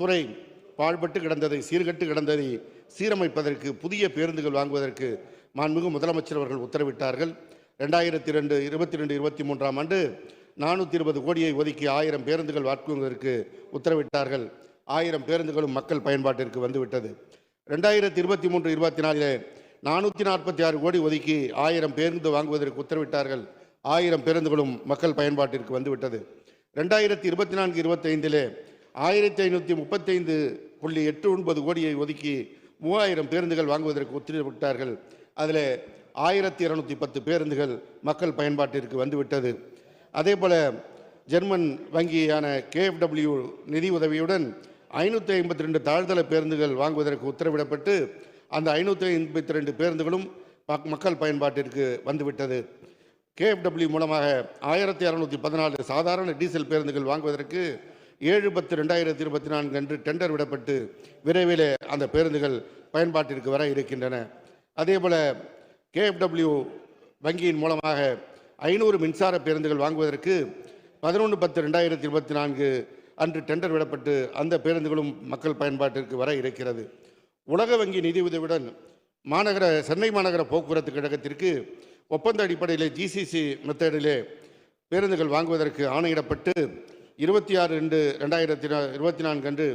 துறை பாழ்பட்டு கிடந்ததை சீர்கட்டு கிடந்ததை சீரமைப்பதற்கு புதிய பேருந்துகள் வாங்குவதற்கு மாண்புமிகு முதலமைச்சர் அவர்கள் உத்தரவிட்டார்கள். 2022-23 ஆண்டு 420 கோடியை ஒதுக்கி 1000 பேருந்துகள் வாங்குவதற்கு உத்தரவிட்டார்கள். 1000 பேருந்துகளும் மக்கள் பயன்பாட்டிற்கு வந்துவிட்டது. 2023-24 446 கோடி ஒதுக்கி 1000 பேருந்து வாங்குவதற்கு உத்தரவிட்டார்கள். 1000 பேருந்துகளும் மக்கள் பயன்பாட்டிற்கு வந்துவிட்டது. 2024-25 1535.89 கோடியை ஒதுக்கி 3000 பேருந்துகள் வாங்குவதற்கு உத்தரவிட்டார்கள். அதில் 1210 பேருந்துகள் மக்கள் பயன்பாட்டிற்கு வந்துவிட்டது. அதேபோல ஜெர்மன் வங்கியான KfW நிதி உதவியுடன் 552 தாழ்தள பேருந்துகள் வாங்குவதற்கு உத்தரவிடப்பட்டு அந்த 552 பேருந்துகளும் மக்கள் பயன்பாட்டிற்கு வந்துவிட்டது. KfW மூலமாக 1614 சாதாரண டீசல் பேருந்துகள் வாங்குவதற்கு 7/10/2024 அன்று டெண்டர் விடப்பட்டு விரைவில் அந்த பேருந்துகள் பயன்பாட்டிற்கு வர இருக்கின்றன. அதேபோல KfW வங்கியின் மூலமாக 500 மின்சார பேருந்துகள் வாங்குவதற்கு 11/10/2024 அன்று டெண்டர் விடப்பட்டு அந்த பேருந்துகளும் மக்கள் பயன்பாட்டிற்கு வர இருக்கிறது. உலக வங்கி நிதியுதவியுடன் சென்னை மாநகர போக்குவரத்து கழகத்திற்கு ஒப்பந்த அடிப்படையில் GCC மெத்தடிலே பேருந்துகள் வாங்குவதற்கு ஆணையிடப்பட்டு 26/2/2024 அன்று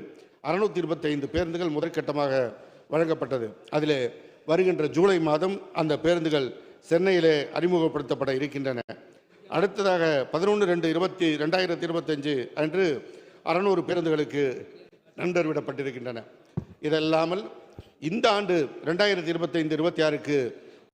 625 பேருந்துகள் முதற்கட்டமாக வழங்கப்பட்டது. அதில் வருகின்ற ஜூலை மாதம் அந்த பேருந்துகள் சென்னையிலே அறிமுகப்படுத்தப்பட இருக்கின்றன. அடுத்ததாக 11/2/2025 அன்று 600 பேருந்துகளுக்கு டெண்டர் விடப்பட்டிருக்கின்றன. இதல்லாமல் இந்த ஆண்டு 2025-26க்கு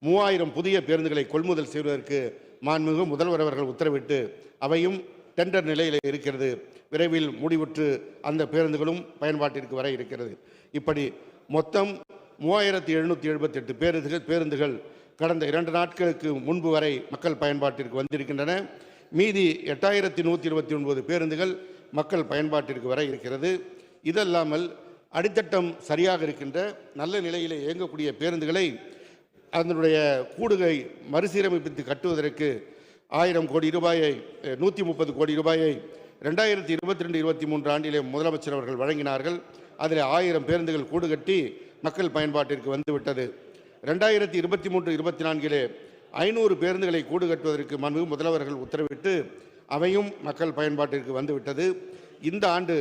3000 புதிய பேருந்துகளை கொள்முதல் செய்வதற்கு மாண்புமிகு முதல்வர் அவர்கள் உத்தரவிட்டு அவையும் டெண்டர் நிலையில் இருக்கிறது. விரைவில் முடிவுற்று அந்த பேருந்துகளும் பயன்பாட்டிற்கு வர இருக்கிறது. இப்படி மொத்தம் 3778 பேருந்துகள் கடந்த 2 நாட்களுக்கு முன்பு வரை மக்கள் பயன்பாட்டிற்கு வந்திருக்கின்றன. மீதி 8129 பேருந்துகள் மக்கள் பயன்பாட்டிற்கு வர இருக்கிறது. இதல்லாமல் அடித்தட்டம் சரியாக இருக்கின்ற நல்ல நிலையில் இயங்கக்கூடிய பேருந்துகளை அதனுடைய கூடுகை மறுசீரமைப்பித்து கட்டுவதற்கு 1000 கோடி ரூபாயை 130 கோடி ரூபாயை 2022-23 ஆண்டிலே முதலமைச்சர் அவர்கள் வழங்கினார்கள். அதில் 1000 பேருந்துகள் கூடு கட்டி மக்கள் பயன்பாட்டிற்கு வந்துவிட்டது. 2023-24 500 பேருந்துகளை கூடு கட்டுவதற்கு மாண்புமிகு முதல்வர்கள் உத்தரவிட்டு அவையும் மக்கள் பயன்பாட்டிற்கு வந்துவிட்டது. இந்த ஆண்டு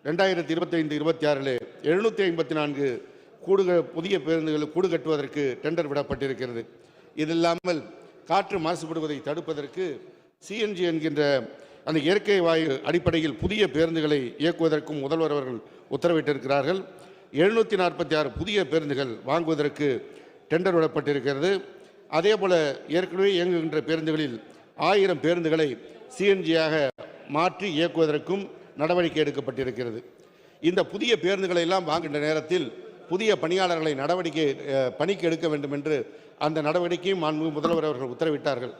2025-26 754 புதிய பேருந்துகள் கூடு கட்டுவதற்கு டெண்டர் விடப்பட்டிருக்கிறது. இதில்லாமல் காற்று மாசுபடுவதை தடுப்பதற்கு CNG என்கின்ற அந்த இயற்கை வாயு அடிப்படையில் புதிய பேருந்துகளை இயக்குவதற்கும் முதல்வர் அவர்கள் உத்தரவிட்டிருக்கிறார்கள். 746 புதிய பேருந்துகள் வாங்குவதற்கு டெண்டர் விடப்பட்டிருக்கிறது. அதேபோல ஏற்கனவே இயங்குகின்ற பேருந்துகளில் 1000 பேருந்துகளை CNGயாக மாற்றி இயக்குவதற்கும் நடவடிக்கை எடுக்கப்பட்டிருக்கிறது. இந்த புதிய பேருந்துகளை எல்லாம் வாங்குகின்ற நேரத்தில் புதிய பணியாளர்களை பணிக்கு எடுக்க வேண்டும் என்று அந்த நடவடிக்கையும் மாண்புமிகு முதல்வர் அவர்கள் உத்தரவிட்டார்கள்.